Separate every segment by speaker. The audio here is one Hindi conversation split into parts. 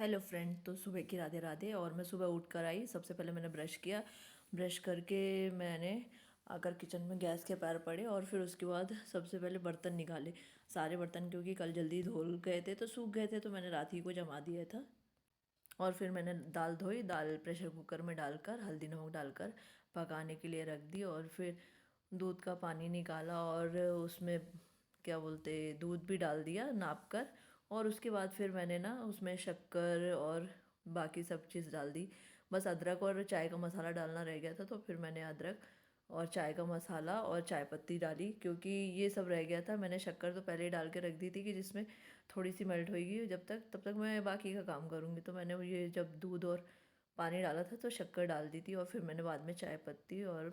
Speaker 1: Hello friend. तो सुबह की राधे राधे। और मैं सुबह उठ कर आई, सबसे पहले मैंने ब्रश किया। ब्रश करके मैंने आकर किचन में गैस के पैर पड़े और फिर उसके बाद सबसे पहले बर्तन निकाले, सारे बर्तन, क्योंकि कल जल्दी धुल गए थे तो सूख गए थे, तो मैंने रात ही को जमा दिया था। और फिर मैंने दाल धोई, दाल प्रेशर कुकर में डालकर हल्दी नमक डालकर पकाने के लिए रख दी। और फिर दूध का पानी निकाला और उसमें क्या बोलते, दूध भी डाल दिया नाप कर। और उसके बाद फिर मैंने ना उसमें शक्कर और बाकी सब चीज़ डाल दी। बस अदरक और चाय का मसाला डालना रह गया था, तो फिर मैंने अदरक और चाय का मसाला और चाय पत्ती डाली, क्योंकि ये सब रह गया था। मैंने शक्कर तो पहले ही डाल के रख दी थी कि जिसमें थोड़ी सी मेल्ट होएगी, जब तक तब तक मैं बाकी का काम करूँगी। तो मैंने ये जब दूध और पानी डाला था तो शक्कर डाल दी थी, और फिर मैंने बाद में चाय पत्ती और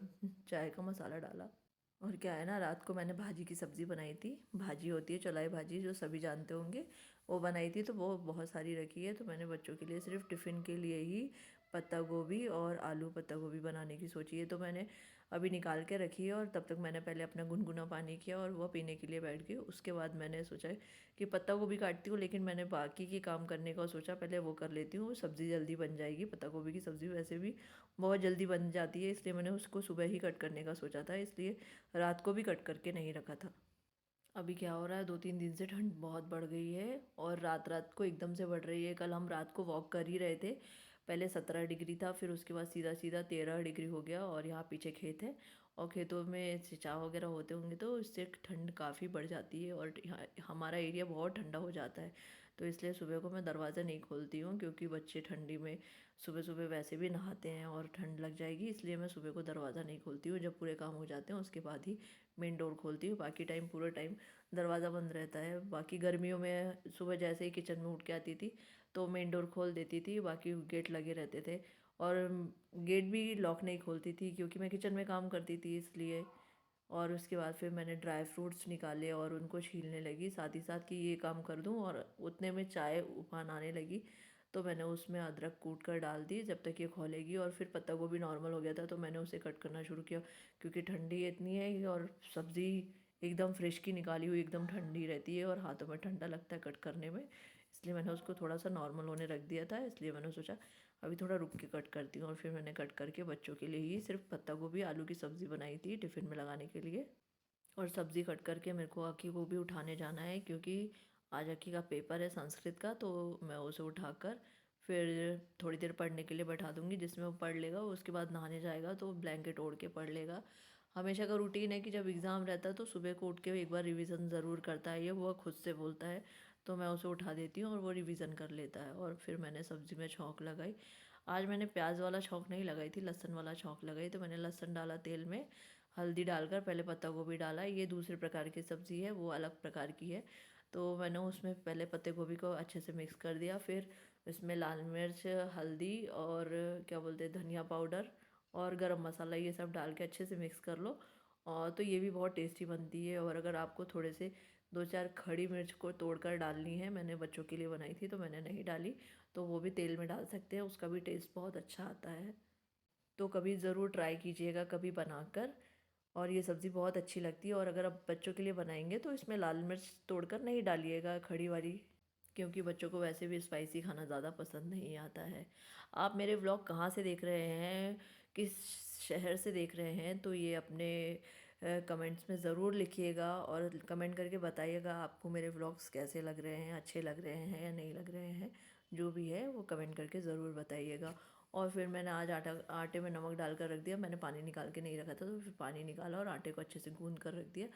Speaker 1: चाय का मसाला डाला। और क्या है ना, रात को मैंने भाजी की सब्ज़ी बनाई थी। भाजी होती है चौलाई भाजी, जो सभी जानते होंगे, वो बनाई थी। तो वो बहुत सारी रखी है, तो मैंने बच्चों के लिए सिर्फ टिफ़िन के लिए ही पत्ता गोभी और आलू पत्ता गोभी बनाने की सोची है। तो मैंने अभी निकाल के रखी है, और तब तक मैंने पहले अपना गुनगुना पानी किया और वह पीने के लिए बैठ गई। उसके बाद मैंने सोचा कि पत्ता गोभी काटती हूँ, लेकिन मैंने बाकी के काम करने का सोचा, पहले वो कर लेती हूँ, सब्ज़ी जल्दी बन जाएगी। पत्ता गोभी की सब्ज़ी वैसे भी बहुत जल्दी बन जाती है, इसलिए मैंने उसको सुबह ही कट करने का सोचा था, इसलिए रात को भी कट करके नहीं रखा था। अभी क्या हो रहा है, 2-3 दिन से ठंड बहुत बढ़ गई है और रात रात को एकदम से बढ़ रही है। कल हम रात को वॉक कर ही रहे थे, पहले 17 डिग्री था, फिर उसके बाद सीधा सीधा 13 डिग्री हो गया। और यहाँ पीछे खेत है, और खेतों में सिंचाई वगैरह होते होंगे, तो इससे ठंड काफ़ी बढ़ जाती है और यहाँ हमारा एरिया बहुत ठंडा हो जाता है। तो इसलिए सुबह को मैं दरवाज़ा नहीं खोलती हूँ, क्योंकि बच्चे ठंडी में सुबह सुबह वैसे भी नहाते हैं और ठंड लग जाएगी, इसलिए मैं सुबह को दरवाज़ा नहीं खोलती हूँ। जब पूरे काम हो जाते हैं उसके बाद ही मेन डोर खोलती हूँ, बाकी टाइम पूरा टाइम दरवाज़ा बंद रहता है। बाकी गर्मियों में सुबह जैसे ही किचन में उठ के आती थी तो मेन डोर खोल देती थी, बाकी गेट लगे रहते थे। और गेट भी लॉक नहीं खोलती थी, क्योंकि मैं किचन में काम करती थी इसलिए। और उसके बाद फिर मैंने ड्राई फ्रूट्स निकाले और उनको छीलने लगी, साथ ही साथ कि ये काम कर दूं, और उतने में चाय उफान आने लगी। तो मैंने उसमें अदरक कूट कर डाल दी जब तक ये खौलेगी। और फिर पत्ता गोभी नॉर्मल हो गया था, तो मैंने उसे कट करना शुरू किया, क्योंकि ठंडी इतनी है और सब्ज़ी एकदम फ्रेश की निकाली हुई एकदम ठंडी रहती है और हाथों में ठंडा लगता है कट करने में, इसलिए मैंने उसको थोड़ा सा नॉर्मल होने रख दिया था। इसलिए मैंने सोचा अभी थोड़ा रुक के कट करती हूँ। और फिर मैंने कट करके बच्चों के लिए ही सिर्फ पत्ता गोभी आलू की सब्ज़ी बनाई थी टिफ़िन में लगाने के लिए। और सब्ज़ी कट करके मेरे को अक्की को भी उठाने जाना है, क्योंकि आज अक्की का पेपर है संस्कृत का, तो मैं उसे उठाकर फिर थोड़ी देर पढ़ने के लिए बैठा दूंगी, जिसमें वो पढ़ लेगा। उसके बाद नहाने जाएगा तो ब्लैंकेट ओढ़ के पढ़ लेगा। हमेशा का रूटीन है कि जब एग्ज़ाम रहता है तो सुबह को उठ के एक बार रिवीजन ज़रूर करता है, ये वो खुद से बोलता है। तो मैं उसे उठा देती हूँ और वो रिवीजन कर लेता है। और फिर मैंने सब्ज़ी में छौंक लगाई। आज मैंने प्याज वाला छौंक नहीं लगाई थी, लहसुन वाला छौंक लगाई। तो मैंने लहसुन डाला तेल में, हल्दी डालकर पहले पत्ता गोभी डाला। ये दूसरे प्रकार की सब्ज़ी है, वो अलग प्रकार की है। तो मैंने उसमें पहले पत्ते गोभी को अच्छे से मिक्स कर दिया, फिर इसमें लाल मिर्च, हल्दी और क्या बोलते हैं धनिया पाउडर और गरम मसाला, ये सब डाल के अच्छे से मिक्स कर लो। और तो ये भी बहुत टेस्टी बनती है। और अगर आपको थोड़े से 2-4 खड़ी मिर्च को तोड़कर डालनी है, मैंने बच्चों के लिए बनाई थी तो मैंने नहीं डाली, तो वो भी तेल में डाल सकते हैं, उसका भी टेस्ट बहुत अच्छा आता है। तो कभी ज़रूर ट्राई कीजिएगा कभी बनाकर, और ये सब्ज़ी बहुत अच्छी लगती है। और अगर आप बच्चों के लिए बनाएंगे तो इसमें लाल मिर्च तोड़कर नहीं डालिएगा खड़ी वाली, क्योंकि बच्चों को वैसे भी स्पाइसी खाना ज़्यादा पसंद नहीं आता है। आप मेरे व्लॉग कहाँ से देख रहे हैं, किस शहर से देख रहे हैं, तो ये अपने कमेंट्स में ज़रूर लिखिएगा और कमेंट करके बताइएगा आपको मेरे व्लॉग्स कैसे लग रहे हैं, अच्छे लग रहे हैं या नहीं लग रहे हैं। जो भी है वो कमेंट करके ज़रूर बताइएगा। और फिर मैंने आज आटे में नमक डालकर रख दिया, मैंने पानी निकाल के नहीं रखा था, तो फिर पानी निकाला और आटे को अच्छे से गूंद कर रख दिया।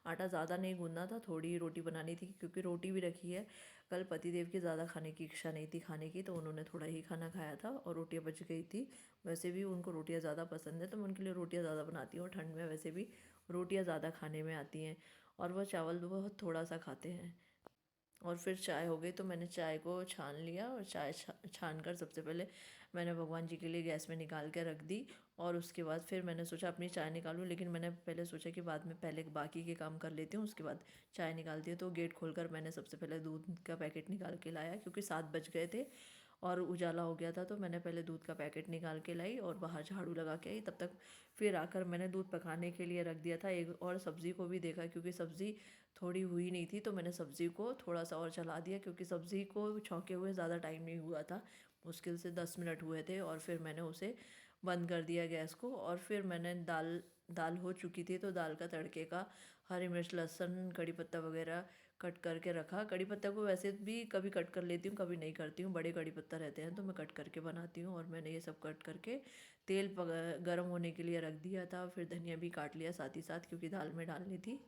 Speaker 1: आटा ज़्यादा नहीं गूंदना था, थोड़ी ही रोटी बनानी थी, क्योंकि रोटी भी रखी है। कल पतिदेव की ज़्यादा खाने की इच्छा नहीं थी खाने की, तो उन्होंने थोड़ा ही खाना खाया था और रोटियाँ बच गई थी। वैसे भी उनको रोटियाँ ज़्यादा पसंद है, तो मैं उनके लिए रोटियाँ ज़्यादा बनाती हूँ, और ठंड में वैसे भी रोटियाँ ज़्यादा खाने में आती हैं। और वह चावल बहुत थोड़ा सा खाते हैं। और फिर चाय हो गई, तो मैंने चाय को छान लिया, और चाय छान कर सबसे पहले मैंने भगवान जी के लिए गैस में निकाल के रख दी। और उसके बाद फिर मैंने सोचा अपनी चाय निकालूं, लेकिन मैंने पहले सोचा कि बाद में पहले बाकी के काम कर लेती हूँ, उसके बाद चाय निकालती हूँ। तो गेट खोलकर मैंने सबसे पहले दूध का पैकेट निकाल के लाया, क्योंकि 7 बज गए थे और उजाला हो गया था, तो मैंने पहले दूध का पैकेट निकाल के लाई और बाहर झाड़ू लगा के आई। तब तक फिर आकर मैंने दूध पकाने के लिए रख दिया था एक, और सब्ज़ी को भी देखा क्योंकि सब्ज़ी थोड़ी हुई नहीं थी, तो मैंने सब्ज़ी को थोड़ा सा और चला दिया क्योंकि सब्ज़ी को छौंके हुए ज़्यादा टाइम नहीं हुआ था, मुश्किल से 10 मिनट हुए थे। और फिर मैंने उसे बंद कर दिया गैस को, और फिर मैंने दाल दाल हो चुकी थी तो दाल का तड़के का हरी मिर्च, लहसुन, कड़ी पत्ता वगैरह कट करके रखा। कड़ी पत्ता को वैसे भी कभी कट कर लेती हूँ, कभी नहीं करती हूँ, बड़े कड़ी पत्ता रहते हैं तो मैं कट करके बनाती हूँ। और मैंने ये सब कट करके तेल गरम होने के लिए रख दिया था। फिर धनिया भी काट लिया साथ ही साथ क्योंकि दाल में डालनी थी।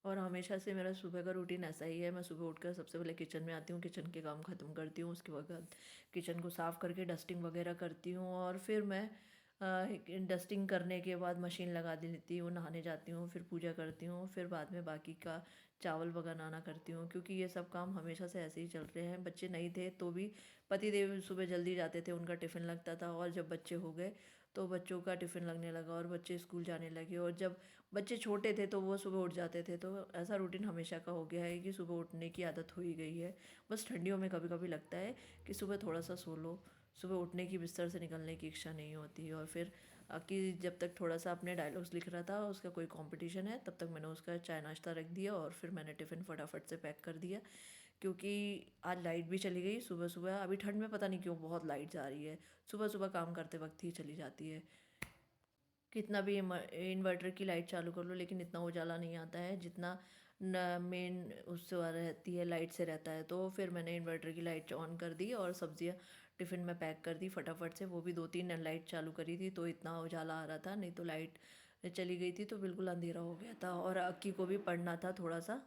Speaker 1: और हमेशा से मेरा सुबह का रूटीन ऐसा ही है, मैं सुबह उठकर सबसे पहले किचन में आती हूँ, किचन के काम ख़त्म करती हूँ, उसके बाद किचन को साफ़ करके डस्टिंग वगैरह करती हूँ। और फिर मैं डस्टिंग करने के बाद मशीन लगा देती हूँ, नहाने जाती हूँ, फिर पूजा करती हूँ, फिर बाद में बाकी का चावल बनाना करती हूँ। क्योंकि ये सब काम हमेशा से ऐसे ही चल रहे हैं, बच्चे नहीं थे तो भी पति देव सुबह जल्दी जाते थे, उनका टिफ़िन लगता था। और जब बच्चे हो गए तो बच्चों का टिफ़िन लगने लगा और बच्चे स्कूल जाने लगे। और जब बच्चे छोटे थे तो वो सुबह उठ जाते थे, तो ऐसा रूटीन हमेशा का हो गया है कि सुबह उठने की आदत हो ही गई है। बस ठंडियों में कभी कभी लगता है कि सुबह थोड़ा सा सो लो, सुबह उठने की बिस्तर से निकलने की इच्छा नहीं होती। और फिर कि जब तक थोड़ा सा अपने डायलॉग्स लिख रहा था, उसका कोई कंपटीशन है, तब तक मैंने उसका चाय नाश्ता रख दिया और फिर मैंने टिफ़िन फटाफट से पैक कर दिया। क्योंकि आज लाइट भी चली गई सुबह सुबह, अभी ठंड में पता नहीं क्यों बहुत लाइट जा रही है, सुबह सुबह काम करते वक्त ही चली जाती है। कितना भी इन्वर्टर की लाइट चालू कर लो लेकिन इतना उजाला नहीं आता है जितना न मेन उससे रहती है, लाइट से रहता है। तो फिर मैंने इन्वर्टर की लाइट ऑन कर दी और सब्जियां टिफ़िन में पैक कर दी फटाफट से। वो भी 2-3 लाइट चालू करी थी तो इतना उजाला आ रहा था, नहीं तो लाइट चली गई थी तो बिल्कुल अंधेरा हो गया था। और अक्की को भी पढ़ना था थोड़ा सा,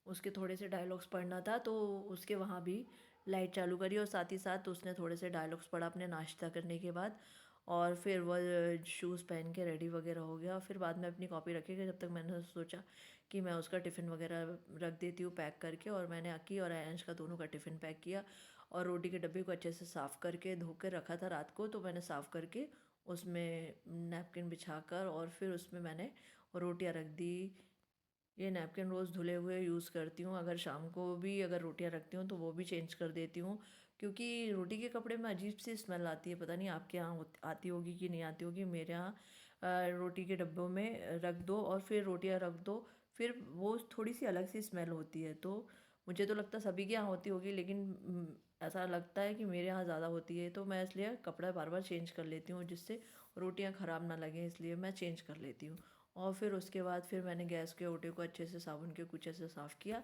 Speaker 1: उसके थोड़े से डायलॉग्स पढ़ना था, तो उसके वहाँ भी लाइट चालू करी और साथ ही साथ उसने थोड़े से डायलॉग्स पढ़ा अपने नाश्ता करने के बाद। और फिर वह शूज़ पहन के रेडी वगैरह हो गया। फिर बाद में अपनी कॉपी रखेगा, जब तक मैंने सोचा कि मैं उसका टिफ़िन वगैरह रख देती हूँ पैक करके। और मैंने अक्की और आयांश का दोनों का टिफ़िन पैक किया और रोटी के डब्बे को अच्छे से साफ़ करके धो कर रखा था रात को, तो मैंने साफ़ करके उसमें नैपकिन बिछा कर और फिर उसमें मैंने रोटियां रख दी। ये नैपकिन रोज़ धुले हुए यूज़ करती हूँ, अगर शाम को भी अगर रोटियां रखती हूँ तो वो भी चेंज कर देती हूँ, क्योंकि रोटी के कपड़े में अजीब सी स्मेल आती है। पता नहीं आपके यहाँ आती होगी कि नहीं आती होगी। मेरे यहाँ रोटी के डब्बों में रख दो और फिर रोटियां रख दो, फिर वो थोड़ी सी अलग सी स्मेल होती है। तो मुझे तो लगता है सभी के यहाँ होती होगी, लेकिन ऐसा लगता है कि मेरे यहाँ ज़्यादा होती है, तो मैं इसलिए कपड़ा बार बार चेंज कर लेती हूँ जिससे रोटियाँ ख़राब ना लगें, इसलिए मैं चेंज कर लेती हूँ। और फिर उसके बाद फिर मैंने गैस के ओटे को अच्छे से साबुन के कुचे से साफ़ किया।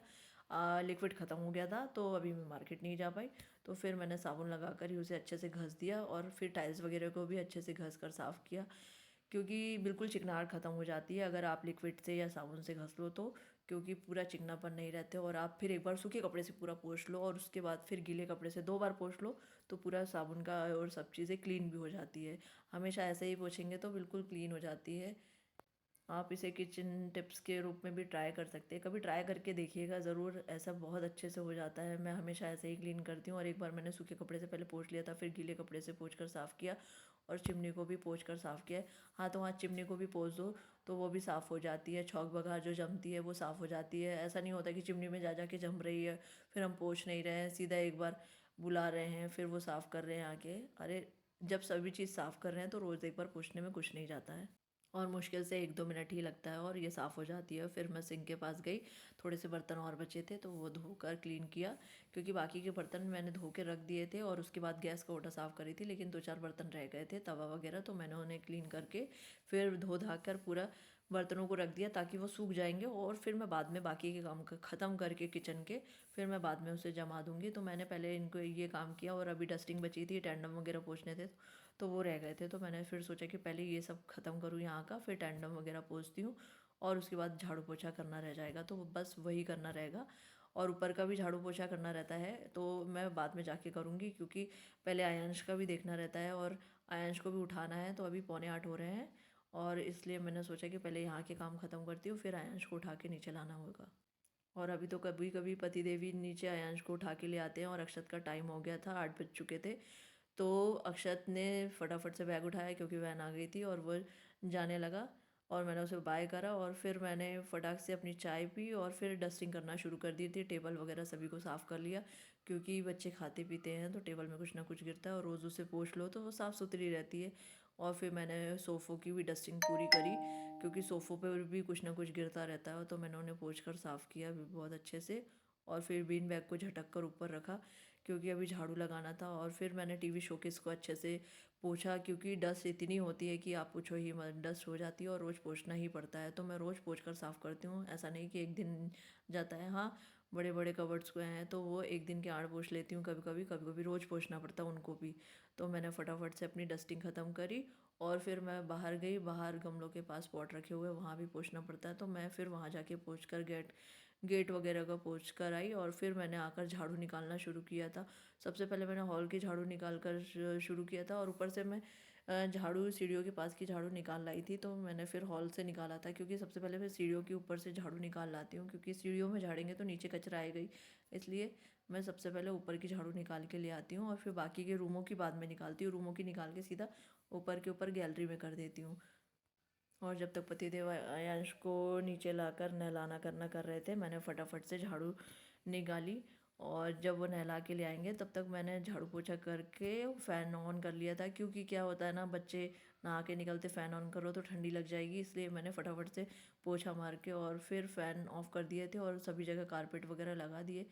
Speaker 1: लिक्विड ख़त्म हो गया था तो अभी मैं मार्केट नहीं जा पाई, तो फिर मैंने साबुन लगा कर ही उसे अच्छे से घस दिया और फिर टाइल्स वगैरह को भी अच्छे से घस कर साफ़ किया, क्योंकि बिल्कुल चिकनाहट ख़त्म हो जाती है अगर आप लिक्विड से या साबुन से घस लो तो, क्योंकि पूरा चिकनापन नहीं रहते। और आप फिर एक बार सूखे कपड़े से पूरा पोंछ लो और उसके बाद फिर गीले कपड़े से 2 बार पोंछ लो, तो पूरा साबुन का और सब चीज़ें क्लीन भी हो जाती है। हमेशा ऐसे ही पोंछेंगे तो बिल्कुल क्लीन हो जाती है। आप इसे किचन टिप्स के रूप में भी ट्राई कर सकते हैं, कभी ट्राई करके देखिएगा ज़रूर, ऐसा बहुत अच्छे से हो जाता है। मैं हमेशा ऐसे ही क्लीन करती हूँ। और एक बार मैंने सूखे कपड़े से पहले पोंछ लिया था, फिर गीले कपड़े से पोंछ कर साफ़ किया और चिमनी को भी पोंछ कर साफ़ किया। हाथों हाथ चिमनी को भी पोंछ दो तो वो भी साफ़ हो जाती है, छौंक बघार जो जमती है वो साफ़ हो जाती है। ऐसा नहीं होता कि चिमनी में जा जा के जम रही है फिर हम पोंछ नहीं रहे हैं, सीधा एक बार बुला रहे हैं फिर वो साफ़ कर रहे हैं आके। अरे, जब सभी चीज़ साफ़ कर रहे हैं तो रोज़ एक बार पोंछने में कुछ नहीं जाता है और मुश्किल से 1-2 मिनट ही लगता है और ये साफ़ हो जाती है। फिर मैं सिंक के पास गई, थोड़े से बर्तन और बचे थे तो वो धोकर क्लीन किया, क्योंकि बाकी के बर्तन मैंने धो के रख दिए थे और उसके बाद गैस का ओटा साफ़ करी थी, लेकिन 2-4 बर्तन रह गए थे, तवा वगैरह, तो मैंने उन्हें क्लीन करके फिर धो धा कर पूरा बर्तनों को रख दिया ताकि वो सूख जाएंगे। और फिर मैं बाद में बाकी के काम ख़त्म करके किचन के फिर मैं बाद में उसे जमा दूँगी। तो मैंने पहले इनको ये काम किया और अभी डस्टिंग बची थी, टैंडम वगैरह पोंछने थे तो वो रह गए थे, तो मैंने फिर सोचा कि पहले ये सब ख़त्म करूँ यहाँ का, फिर टैंडम वगैरह पोंछती हूँ और उसके बाद झाड़ू पोछा करना रह जाएगा, तो बस वही करना रहेगा। और ऊपर का भी झाड़ू पोछा करना रहता है तो मैं बाद में जाके करूँगी, क्योंकि पहले आयांश का भी देखना रहता है और आयांश को भी उठाना है। तो अभी 7:45 हो रहे हैं और इसलिए मैंने सोचा कि पहले यहाँ के काम ख़त्म करती हूँ, फिर आयांश को उठा के नीचे लाना होगा। और अभी तो कभी कभी पति देवी नीचे आयांश को उठा के ले आते हैं और अक्षत का टाइम हो गया था, 8 बज चुके थे। तो अक्षत ने फटाफट से बैग उठाया क्योंकि वैन आ गई थी और वो जाने लगा और मैंने उसे बाय करा और फिर मैंने फटाक से अपनी चाय पी और फिर डस्टिंग करना शुरू कर दी थी, टेबल वगैरह सभी को साफ़ कर लिया, क्योंकि बच्चे खाते पीते हैं तो टेबल में कुछ ना कुछ गिरता है, और रोज़ उसे पोंछ लो तो वो साफ़ सुथरी रहती है। और फिर मैंने सोफ़ों की भी डस्टिंग पूरी करी, क्योंकि सोफ़ों पर भी कुछ ना कुछ गिरता रहता है, तो मैंने उन्हें पोंछ कर साफ़ किया भी बहुत अच्छे से। और फिर बीन बैग को झटक कर ऊपर रखा, क्योंकि अभी झाड़ू लगाना था। और फिर मैंने टीवी शोकेस को अच्छे से पोंछा, क्योंकि डस्ट इतनी होती है कि आप पूछो ही मत, डस्ट हो जाती है और रोज़ पोंछना ही पड़ता है। तो मैं रोज़ पोंछ कर साफ़ करती हूँ, ऐसा नहीं कि एक दिन जाता है। हाँ, बड़े बड़े कबर्ड्स को हैं तो वो एक दिन के आड़ पोंछ लेती हूँ कभी कभी, कभी कभी रोज़ पोंछना पड़ता है उनको भी। तो मैंने फटाफट से अपनी डस्टिंग ख़त्म करी, और फिर मैं बाहर गई। बाहर गमलों के पास पॉट रखे हुए, वहाँ भी पोंछना पड़ता है, तो मैं फिर वहाँ जाके पोंछ कर गेट गेट वगैरह का पोंछ कर आई। और फिर मैंने आकर झाड़ू निकालना शुरू किया था। सबसे पहले मैंने हॉल की झाड़ू निकाल कर शुरू किया था, और ऊपर से मैं झाड़ू सीढ़ियों के पास की झाड़ू निकाल लाई थी, तो मैंने फिर हॉल से निकाला था, क्योंकि सबसे पहले मैं सीढ़ियों के ऊपर से झाड़ू निकाल लाती हूँ, क्योंकि सीढ़ियों में झाड़ेंगे तो नीचे कचरा आएगा ही। इसलिए मैं सबसे पहले ऊपर की झाड़ू निकाल के ले आती हूँ, और फिर बाकी के रूमों की बाद में निकालती हूँ। रूमों की निकाल के सीधा ऊपर के ऊपर गैलरी में कर देती हूँ। और जब तक पतिदेव आयांश को नीचे लाकर नहलाना करना कर रहे थे, मैंने फटाफट से झाड़ू निकाली। और जब वो नहला के ले आएंगे तब तक मैंने झाड़ू पोछा करके फ़ैन ऑन कर लिया था, क्योंकि क्या होता है ना, बच्चे नहा के निकलते फ़ैन ऑन करो तो ठंडी लग जाएगी, इसलिए मैंने फटाफट से पोछा मार के और फिर फ़ैन ऑफ़ कर दिए थे, और सभी जगह कारपेट वगैरह लगा दिए।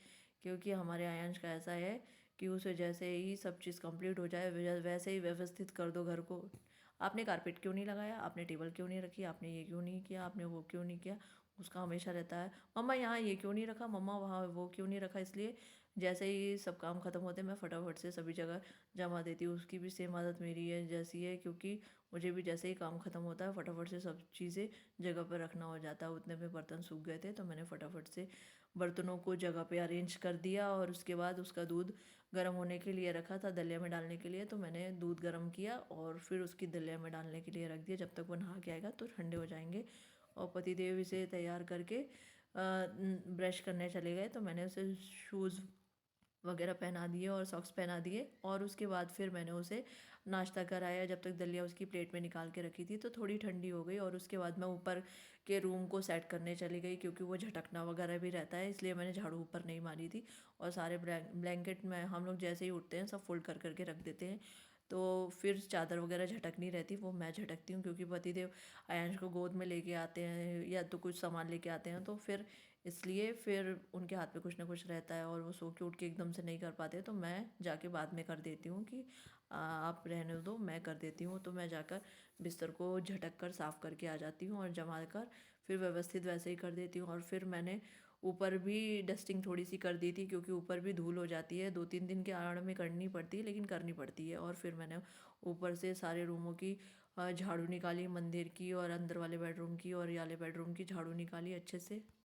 Speaker 1: क्योंकि हमारे आयांश का ऐसा है कि उसे जैसे ही सब चीज़ कंप्लीट हो जाए, वैसे ही व्यवस्थित कर दो घर को। आपने कारपेट क्यों नहीं लगाया, आपने टेबल क्यों नहीं रखी, आपने ये क्यों नहीं किया, आपने वो क्यों नहीं किया, उसका हमेशा रहता है मम्मा यहाँ ये क्यों नहीं रखा, मम्मा वहाँ वो क्यों नहीं रखा। इसलिए जैसे ही सब काम खत्म होते हैं मैं फटाफट से सभी जगह जमा देती हूँ। उसकी भी सेम आदत मेरी है जैसी है, क्योंकि मुझे भी जैसे ही काम खत्म होता है फटाफट से सब चीज़ें जगह पर रखना हो जाता है। उतने में बर्तन सूख गए थे, तो मैंने फटाफट से बर्तनों को जगह पे अरेंज कर दिया, और उसके बाद उसका दूध गर्म होने के लिए रखा था दलिया में डालने के लिए। तो मैंने दूध गर्म किया और फिर उसकी दलिया में डालने के लिए रख दिया। जब तक वो नहा के आएगा तो ठंडे हो जाएंगे। और पतिदेव इसे तैयार करके ब्रश करने चले गए, तो मैंने उसे शूज़ वगैरह पहना दिए और सॉक्स पहना दिए। और उसके बाद फिर मैंने उसे नाश्ता कराया। जब तक दलिया उसकी प्लेट में निकाल के रखी थी तो थोड़ी ठंडी हो गई, और उसके बाद मैं ऊपर के रूम को सेट करने चली गई, क्योंकि वो झटकना वगैरह भी रहता है, इसलिए मैंने झाड़ू ऊपर नहीं मारी थी। और सारे ब्लैंकेट में हम लोग जैसे ही उठते हैं सब फोल्ड कर करके रख देते हैं, तो फिर चादर वगैरह झटकनी रहती, वो मैं झटकती हूँ, क्योंकि पतिदेव आयांश को गोद में लेके आते हैं या तो कुछ सामान लेके आते हैं, तो फिर इसलिए फिर उनके हाथ में कुछ ना कुछ रहता है, और वो सो के उठ के एकदम से नहीं कर पाते, तो मैं जाके बाद में कर देती हूँ कि आप रहने दो, मैं कर देती हूँ। तो मैं जाकर बिस्तर को झटक कर साफ़ करके आ जाती हूँ, और जमा कर फिर व्यवस्थित वैसे ही कर देती हूँ। और फिर मैंने ऊपर भी डस्टिंग थोड़ी सी कर दी थी, क्योंकि ऊपर भी धूल हो जाती है, 2-3 दिन के आड़ में करनी पड़ती है, लेकिन करनी पड़ती है। और फिर मैंने ऊपर से सारे रूमों की झाड़ू निकाली, मंदिर की और अंदर वाले बेडरूम की और ये वाले बेडरूम की झाड़ू निकाली अच्छे से।